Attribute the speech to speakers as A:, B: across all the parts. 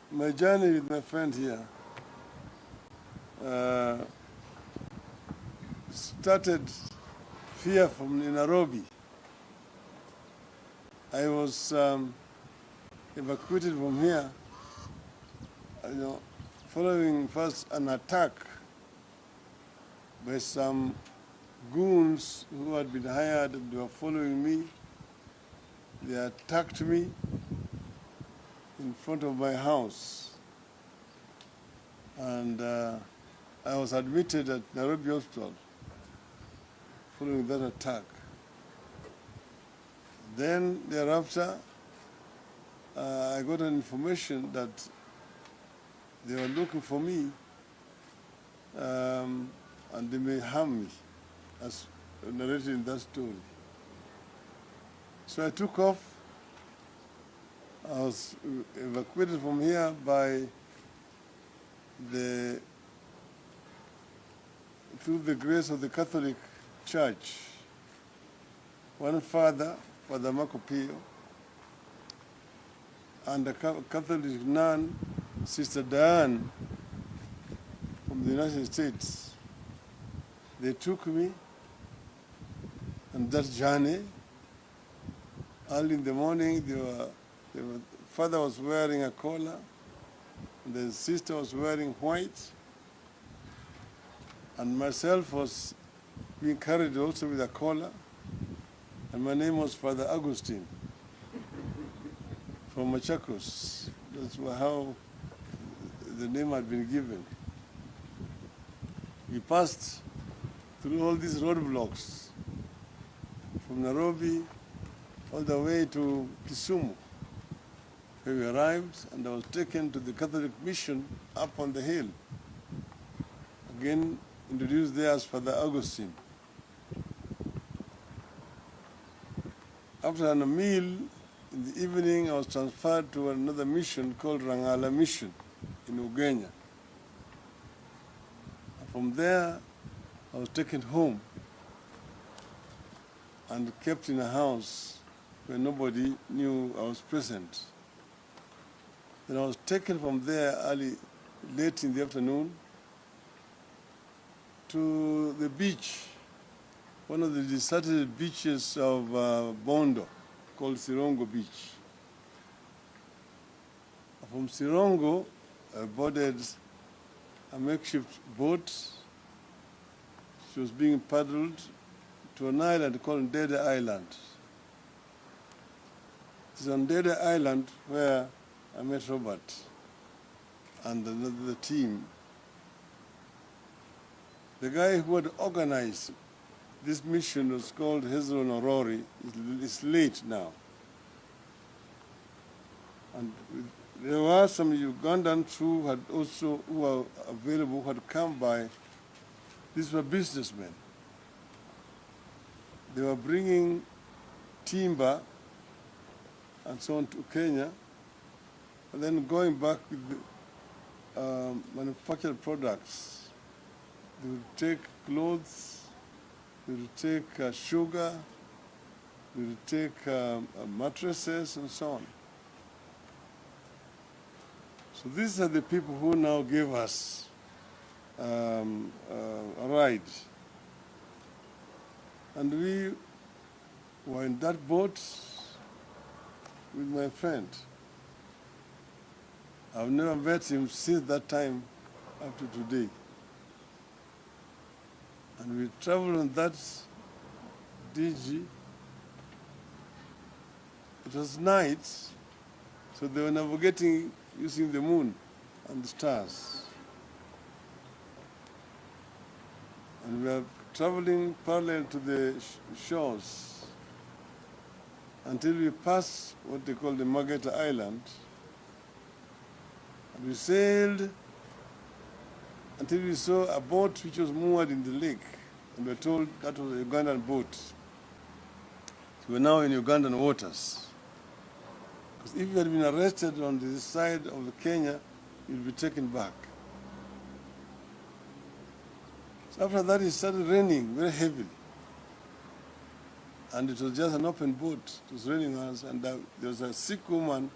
A: My journey with my friend here started here from Nairobi. I was evacuated from here, following first an attack by some goons who had been hired and they were following me. They attacked me in front of my house. And I was admitted at Nairobi Hospital following that attack. Then thereafter, I got an information that they were looking for me and they may harm me, as narrated in that story. So I took off. I was evacuated from here by through the grace of the Catholic Church. One father, Father Makopio, and a Catholic nun, Sister Diane, from the United States. They took me on that journey. Early in the morning, father was wearing a collar, and the sister was wearing white, and myself was being carried also with a collar, and my name was Father Augustine from Machakos. That's how the name had been given. We passed through all these roadblocks from Nairobi all the way to Kisumu, where we arrived, and I was taken to the Catholic mission up on the hill. Again, introduced there as Father Augustine. After a meal in the evening, I was transferred to another mission called Rangala Mission in Uganda. From there, I was taken home and kept in a house where nobody knew I was present. Then I was taken from there late in the afternoon to the beach, one of the deserted beaches of Bondo, called Sirongo Beach. From Sirongo, I boarded a makeshift boat. She was being paddled to an island called Dede Island. It's on Dede Island where I met Robert and the team. The guy who had organized this mission was called Hezron Orori. He's late now. And there were some Ugandans who were available, who had come by. These were businessmen. They were bringing timber and so on to Kenya, and then going back with the manufactured products. They would take clothes, they would take sugar, they would take mattresses and so on. So these are the people who now gave us a ride. And we were in that boat with my friend. I've never met him since that time up to today. And we traveled on that DG. It was night, so they were navigating using the moon and the stars. And we were traveling parallel to the shores until we passed what they call the Margate Island. And we sailed until we saw a boat which was moored in the lake, and we were told that was a Ugandan boat. So we're now in Ugandan waters. Because if you had been arrested on the side of Kenya, you'd be taken back. So after that, it started raining very heavily. And it was just an open boat. It was raining on us, and there was a sick woman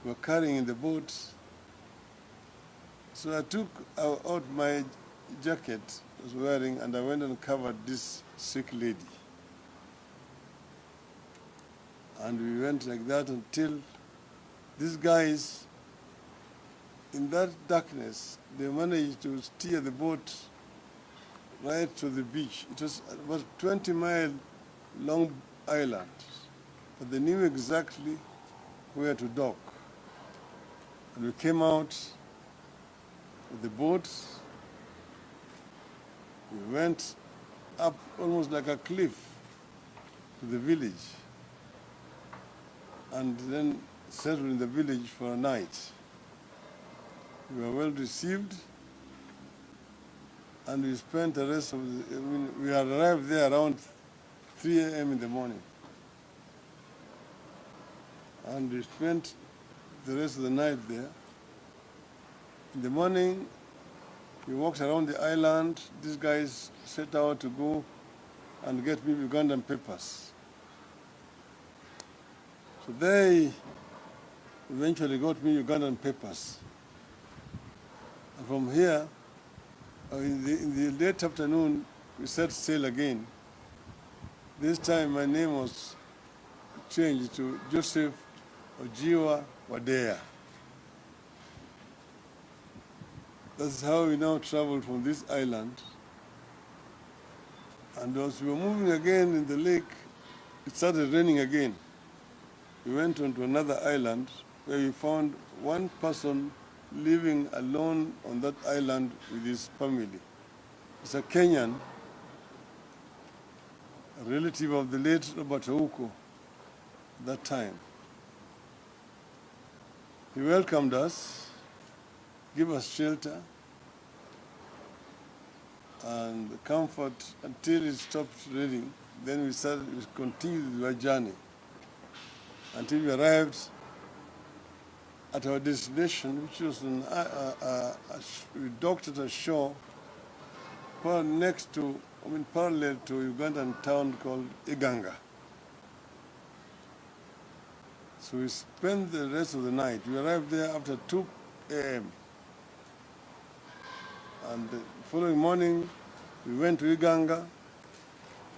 A: we were carrying in the boat, So I took out my jacket I was wearing and I went and covered this sick lady. And we went like that until these guys, in that darkness, they managed to steer the boat right to the beach. It was about 20-mile long island, but they knew exactly where to dock. And we came out with the boat. We went up almost like a cliff to the village, and then settled in the village for a night. We were well received, and we spent the rest of the, we had arrived there around 3 a.m. in the morning. And we spent the rest of the night there. In the morning, we walked around the island. These guys set out to go and get me Ugandan papers. So they eventually got me Ugandan papers. And from here, in the late afternoon, we set sail again. This time my name was changed to Joseph Ojiwa Wadea. That's how we now traveled from this island. And as we were moving again in the lake, it started raining again. We went on to another island where we found one person living alone on that island with his family. It's a Kenyan, a relative of the late Robert Ouko at that time. He welcomed us, gave us shelter and comfort until it stopped raining. Then we continued our journey until we arrived at our destination, which was we docked at a shore parallel to Ugandan town called Iganga. So we spent the rest of the night. We arrived there after 2 a.m. And the following morning, we went to Iganga,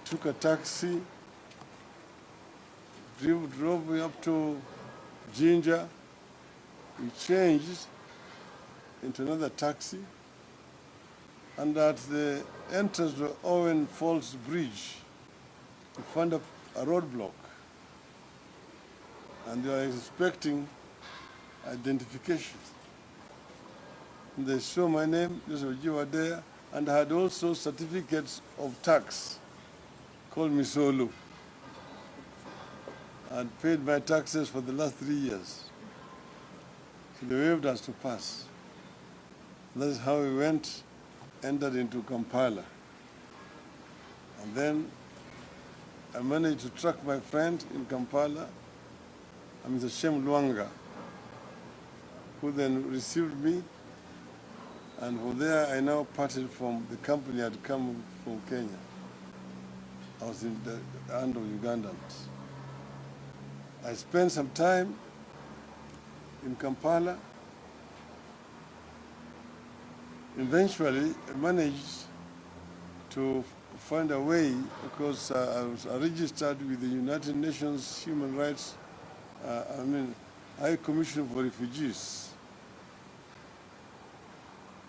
A: took a taxi, drove up to Jinja. We changed into another taxi, and at the entrance to Owen Falls Bridge, we found a roadblock, and they were expecting identification. And they saw my name, Joseph Ojiwa there, and I had also certificates of tax called Misolu. I had paid my taxes for the last 3 years. So they waived us to pass. That is how we entered into Kampala. And then I managed to track my friend in Kampala, Mr. Shem Luanga, who then received me. And from there, I now parted from the company I had come from Kenya. I was in the hand of Ugandans. I spent some time in Kampala. Eventually, I managed to find a way because I was registered with the United Nations Human Rights, High Commission for Refugees.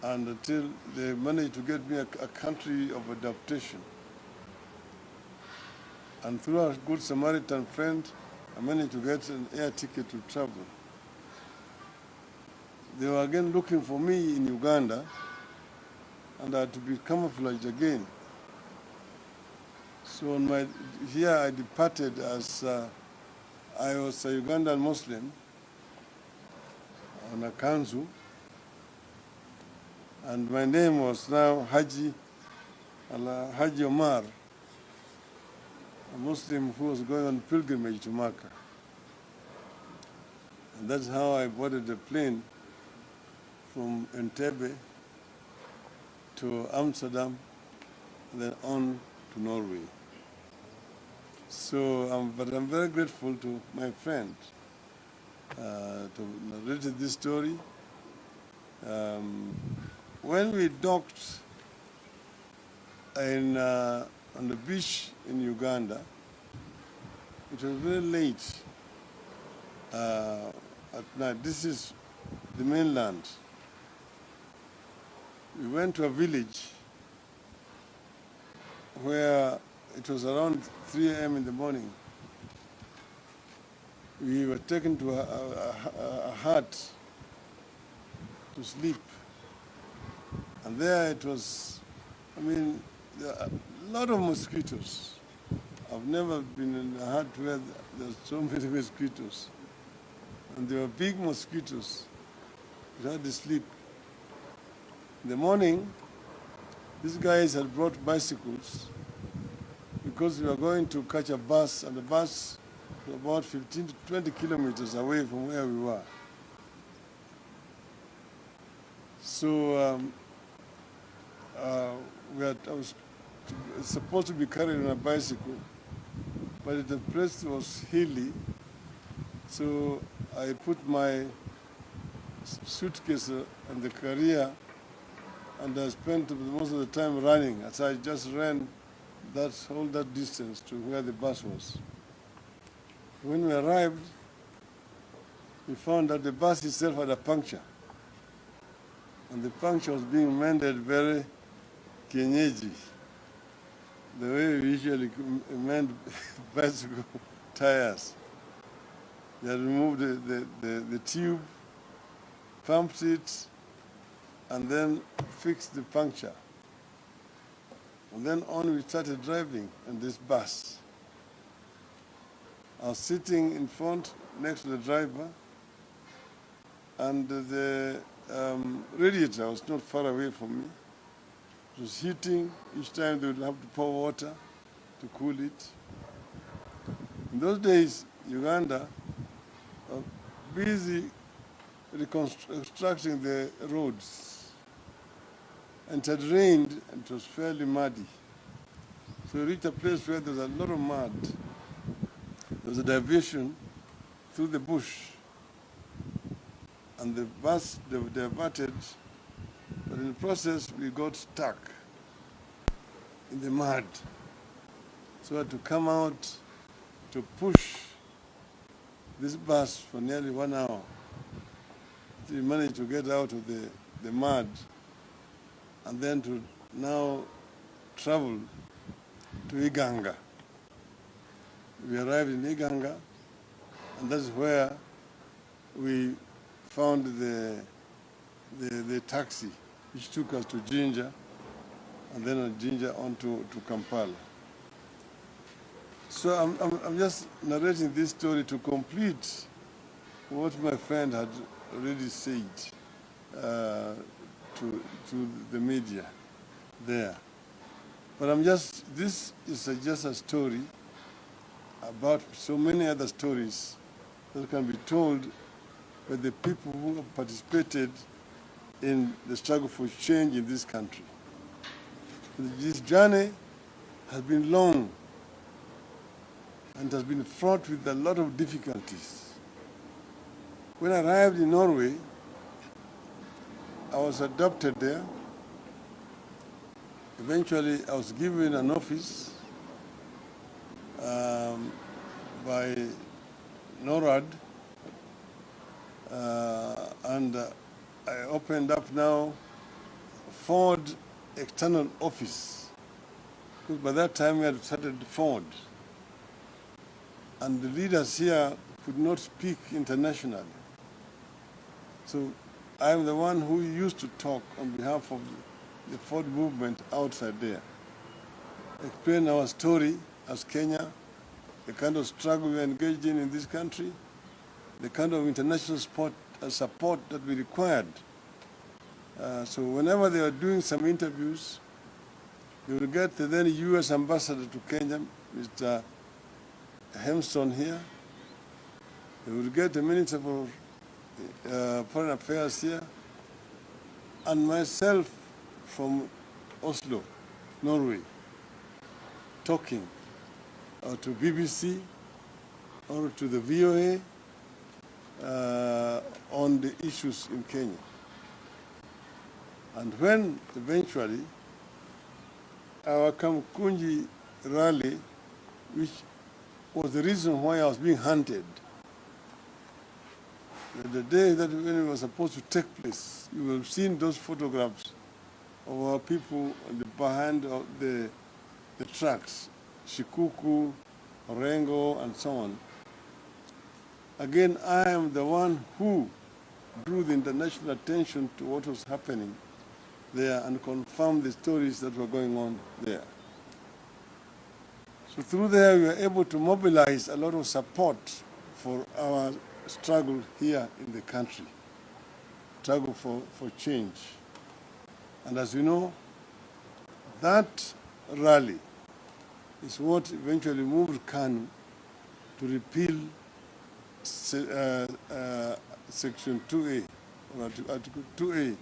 A: And until they managed to get me a country of adaptation. And through a good Samaritan friend, I managed to get an air ticket to travel. They were again looking for me in Uganda, and I had to be camouflaged again. So here I departed as I was a Ugandan Muslim on a kanzu, and my name was now Haji Omar, a Muslim who was going on pilgrimage to Mecca. And that's how I boarded the plane from Entebbe to Amsterdam, and then on to Norway. So, but I'm very grateful to my friend to narrate this story. When we docked on the beach in Uganda, it was very late at night. This is the mainland. We went to a village where it was around 3 a.m. in the morning. We were taken to a hut to sleep. And there it was, there are a lot of mosquitoes. I've never been in a hut where there's so many mosquitoes. And there were big mosquitoes. We had to sleep. In the morning, these guys had brought bicycles because we were going to catch a bus, and the bus was about 15 to 20 kilometers away from where we were. So I was supposed to be carried on a bicycle, but the place was hilly, so I put my suitcase on the carrier, and I spent most of the time running, as I just ran all that distance to where the bus was. When we arrived, we found that the bus itself had a puncture, and the puncture was being mended very kienyeji, the way we usually mend bicycle tires. They had removed the tube, pumped it, and then fixed the puncture. And then on we started driving in this bus. I was sitting in front next to the driver, and the radiator was not far away from me. It was heating. Each time they would have to pour water to cool it. In those days, Uganda was busy reconstructing the roads. And it had rained, and it was fairly muddy. So we reached a place where there was a lot of mud. There was a diversion through the bush. And the bus diverted, but in the process we got stuck in the mud. So we had to come out to push this bus for nearly 1 hour. So we managed to get out of the mud, and then to now travel to Iganga. We arrived in Iganga, and that's where we found the taxi, which took us to Jinja, and then on Jinja on to Kampala. So I'm just narrating this story to complete what my friend had already said to the media there. But this is just a story about so many other stories that can be told by the people who have participated in the struggle for change in this country. This journey has been long and has been fraught with a lot of difficulties. When I arrived in Norway, I was adopted there. Eventually, I was given an office by NORAD, and I opened up now Ford external office, because by that time we had started Ford, and the leaders here could not speak internationally. So I'm the one who used to talk on behalf of the Ford movement outside there, explain our story as Kenya, the kind of struggle we are engaged in this country, the kind of international support that we required. So whenever they were doing some interviews, they would get the then U.S. ambassador to Kenya, Mr. Hemston here. They would get the Minister for Foreign Affairs here, and myself from Oslo, Norway, talking to BBC or to the VOA on the issues in Kenya. And when eventually our Kamkunji rally, which was the reason why I was being hunted, the day that when it was supposed to take place, you will have seen those photographs of our people behind the trucks, Shikuku, Orengo, and so on. Again, I am the one who drew the international attention to what was happening there and confirmed the stories that were going on there. So through there, we were able to mobilize a lot of support for our struggle here in the country, struggle for change. And as you know, that rally is what eventually moved Kanu to repeal Section 2A, or Article 2A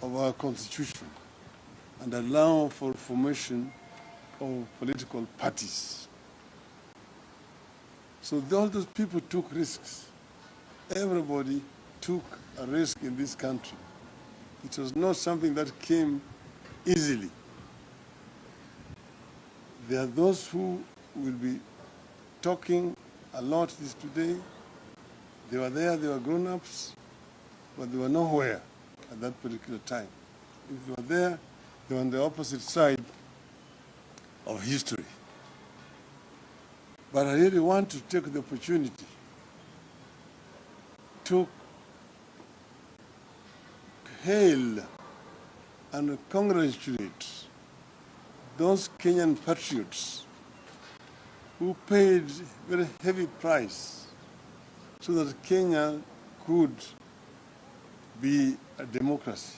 A: of our Constitution, and allow for formation of political parties. So all those people took risks. Everybody took a risk in this country. It was not something that came easily. There are those who will be talking a lot this today. They were there, they were grown-ups, but they were nowhere at that particular time. If they were there, they were on the opposite side of history. But I really want to take the opportunity to hail and congratulate those Kenyan patriots who paid very heavy price so that Kenya could be a democracy.